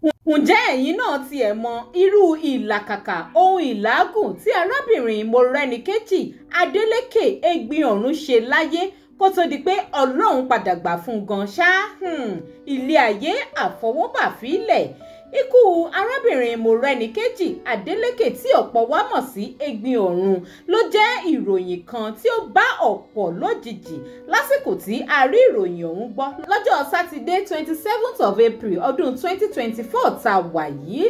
Ǹjẹ́ ẹ̀yin náà tiẹ̀ mọ irú ìlàkàkà ohun ìlágùn tí arábìnrin Morenikeji Adeleke Egbin-Ọ̀run ṣe láyé kó tó di pé Ọlọ́run padà gbà fún gan ṣá? Ilé ayé àfọwọ́bà fílẹ̀. Ikú arábìnrin Morenikeji Adeleke tí ọ̀pọ̀ wa mọ̀ sí Egbin-Ọ̀run ló jẹ́ ìròyìn kan tí ó bá ọ̀pọ̀ lójijì lásìkò tí a rí ìròyìn ọ̀hún gbọ́ lọ́jọ́ Sátidé 27th of April ọdún 2024 tá a wà yìí.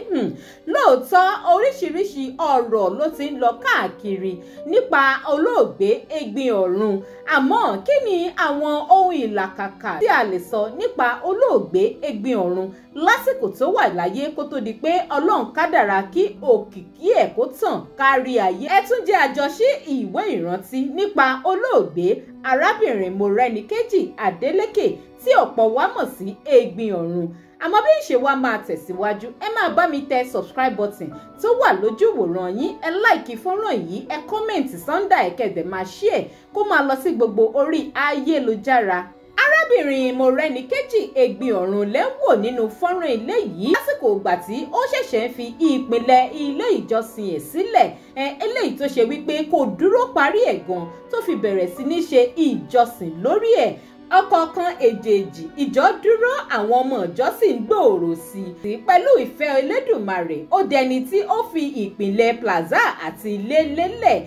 Lóòótọ́ oríṣiríṣi ọ̀rọ̀ ló ti ń lọ káàkiri nípa olóògbé Egbin-Ọ̀run, àmọ́ kí ni àwọn ohun ìlàkàkà tí a lè sọ nípa olóògbé Egbin-Ọ̀run lásìkò tó wà láyé kó tó di pé Ọlọ́run kádàrá kí òkìkí ẹ̀ kó tàn kárí ayé? Ẹ tún jẹ́ àjọṣí ìwé ìrántí nípa olóògbé arábìnrin Morenikeji Adeleke tí ọ̀pọ̀ wa mọ̀ sí Egbin-Ọ̀run. Àmọ́ bí ìṣe wa máa tẹ̀síwájú, ẹ máa bá mi tẹ subscribe button tó wà lójú ìwòran yín, ẹ like fọ́nrán yìí, ẹ comment Sunday ẹ̀kẹ́dẹ̀ máa share kó máa lọ sí gbogbo orí ayélujára. Arábìnrin Morenikeji Egbin-Ọ̀run lẹ́ ń wò nínú fọ́nrán ilé yìí lásìkò ìgbà tí ó ṣẹ̀ṣẹ̀ ń fi ìpìlẹ̀ ilé ìjọsìn ẹ̀ sílẹ̀, eléyìí tó ṣe wípé kò dúró parí ẹ̀ gan tó fi bẹ̀rẹ̀ sí ní ṣe ìjọsìn lórí ẹ̀. Ọ̀kọ̀ọ̀kan èjèèjì ìjọ dúró, àwọn ọmọ ìjọ sì ń gbòòrò sí i pẹ̀lú ìfẹ́ Elédùmarè. Ó dẹni tí ó fi ìpìlẹ̀ plaza àti ilé lélẹ̀.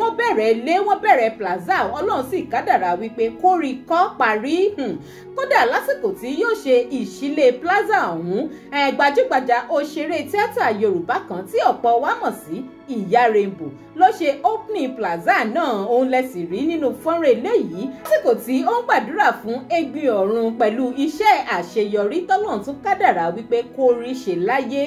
Wọ́n bẹ̀rẹ̀ ilé, wọ́n bẹ̀rẹ̀ plaza, Ọlọ́run sì kádàrá wípé kó rí kọ́ parí. Kódà lásìkò tí yóò ṣe ìṣílé plaza ọ̀hún, gbajúgbajà òṣèré tíátà Yorùbá kan tí ọ̀pọ̀ wa mọ̀ sí Ìyá Rainbow ló ṣe opening plaza náà, òun lẹ sì rí nínú fọ́nrán eléyìí lásìkò tí ó ń gbàdúrà fún Egbin-Ọ̀run pẹ̀lú iṣẹ́ àṣeyọrí tọ́lọ́run tún kádàrá wípé kó rí ṣe láyé.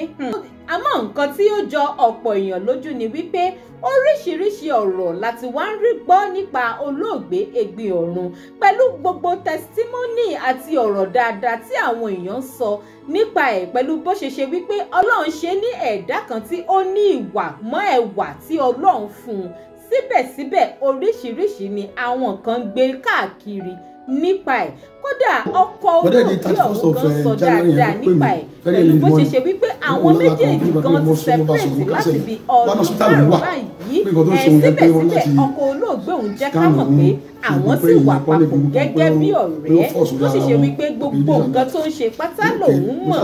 Àmọ́ nǹkan tí ó jọ ọ̀pọ̀ èèyàn lójú ni wípé oríṣiríṣi ọ̀rọ̀ láti wá ń rí gbọ́ nípa olóògbé Egbin-Ọ̀run pẹ̀lú gbogbo tẹsítímọ́nì àti ọ̀rọ̀ dáadáa tí àwọn èèyàn ń sọ nípa ẹ̀, pẹ̀lú bó ṣe ṣe wípé Ọlọ́run ṣe ní ẹ̀dá kan tí ó ní ìwà mọ́ ẹwà tí Ọlọ́run fún un. Síbẹ̀síbẹ̀ oríṣiríṣi ni àwọn kan gbé káàkiri nípa ẹ̀. Kódà ọkọ olóògbé ọ̀hún gan sọ dáadáa nípa ẹ̀ pẹ̀lú bó ṣe ṣe wípé àwọn méjèèjì gan ti separate láti bí ọdún márùn-ún báyìí. Síbẹ̀síbẹ̀ ọkọ olóògbé ọ̀hún jẹ́ ká mọ̀ pé àwọn sì wà papọ̀ gẹ́gẹ́ bí ọ̀rẹ́ tó sì ṣe wípé gbogbo nǹkan tó ń ṣe pátá lòun mọ̀.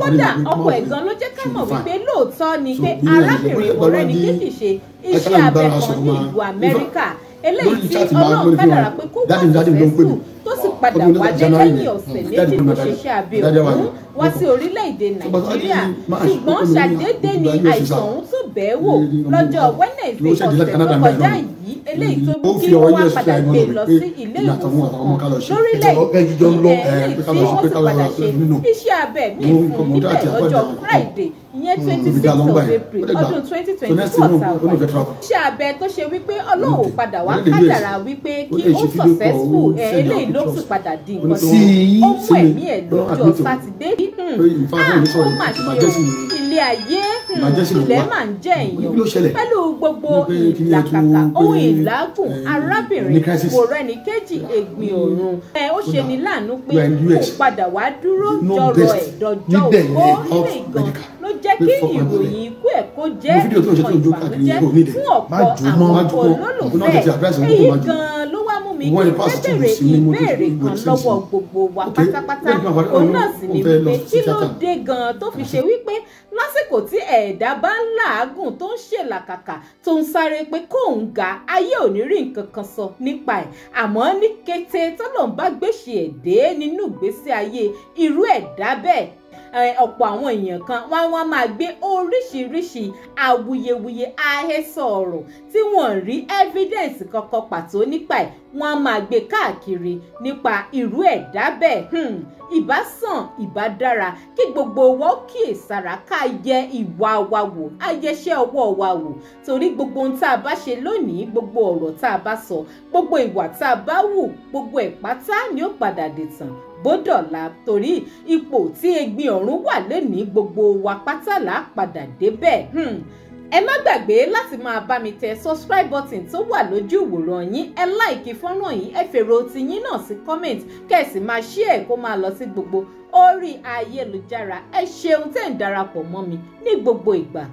Kódà ọkọ ẹ̀ gan ló jẹ́ ká mọ̀ wípé lóòótọ́ ni pé arábìnrin Morenikeji ṣe iṣẹ́ abẹ kan ní ìlú Amẹ́ríkà, eléyìí tí Ọlọ́run kádàrá pé kó wà successful tó sì padà wálé lẹ́yìn ọ̀sẹ̀ méjì tó ṣe iṣẹ́ abẹ ọ̀hún wá sí orílẹ̀-èdè Nàìjíríà. Ṣùgbọ́n ṣàdédé ni àìsàn ọ̀hún tún bẹ̀ẹ́ wò lọ́jọ́ Wednesday ọ̀sẹ̀ tó kọjá yìí, eléyìí tó mú kí wọ́n wá padà gbé lọ sí ilé ìwòsàn kan lórílẹ̀-èdè eléyìí tí ó sì padà ṣe iṣẹ́ abẹ míì fún níbẹ̀ lọ́jọ́ Friday ìyẹn 26th of April ọdún 2024 tàwọn. Iṣẹ́ abẹ tó ṣe wípé Ọlọ́run padà wá kádàrá wípé kí ó successful, eléyìí ló sì padà di nǹkan tí ó mú ẹ̀mí ẹ̀ lọ́jọ́ Sátidé. Ó mà ṣe ilé ayé, ilẹ̀ máa ń jẹ́ èèyàn pẹ̀lú gbogbo ìlàkàkà ohun ìlágùn arábìnrin Morenikeji Egbin-Ọ̀run. Ó ṣe ní láàánú pé kò padà wá dúró jọrọ ẹ̀ dọjọ́ ògbó ilé ìgàn ló jẹ́ kí ìròyìn ikú ẹ̀ kó jẹ́ nǹkan ìbànújẹ́ fún ọ̀pọ̀ àwọn olólùfẹ́. Èyí gan-an ló wá mú mi kí n bẹ̀rẹ̀ ìbéèrè kan lọ́wọ́ gbogbo wa pátápátá. Òun náà sì ni wípé kí ló dé gan-an tó fi ṣe wípé lásìkò tí ẹ̀dá bá ń làágùn tó ń ṣèlàkàkà tó ń sáré pé kóun ga, ayé ò ní rí nǹkan kan sọ nípa ẹ̀. Àmọ́ ní kété tọ́lọ́run bá gbèsè ẹ̀ dé nínú ìgbésí ayé irú ẹ̀dá bẹ́ẹ̀, ọ̀pọ̀ àwọn èèyàn kan wọ́n máa gbé oríṣiríṣi awuyewuye àhesọ ọ̀rọ̀ tí wọ́n rí evidence kankan pàtó nípa ẹ̀, wọ́n á máa gbé káàkiri nípa irú ẹ̀dá bẹ́ẹ̀. Ìbá sàn ìbá dára kí gbogbo wa kíyèsára ká yẹ ìwà wa wò, ayẹṣẹ́ ọwọ́ wa wò, torí gbogbo ohun tá a bá ṣe lónìí, gbogbo ọ̀rọ̀ tá a bá sọ, gbogbo ìwà tá a bá wù, gbogbo ẹ̀ pátá ni ó padà dìtàn bódọ̀la. Torí ipò tí Egbin-Ọ̀run wà lónìí gbogbo wa pátá là á padà débẹ̀. ẹ má gbàgbé láti máa bá mi tẹ subscribe button tó wà lójú ìwòran yín, ẹ láìkí fọ́nrán yìí, ẹ fèrò tiyín náà sí comment, kẹ́sì máa share kó máa lọ sí gbogbo orí ayélujára. Ẹ ṣeun tẹ́ ń darapọ̀ mọ́ mi ní gbogbo ìgbà.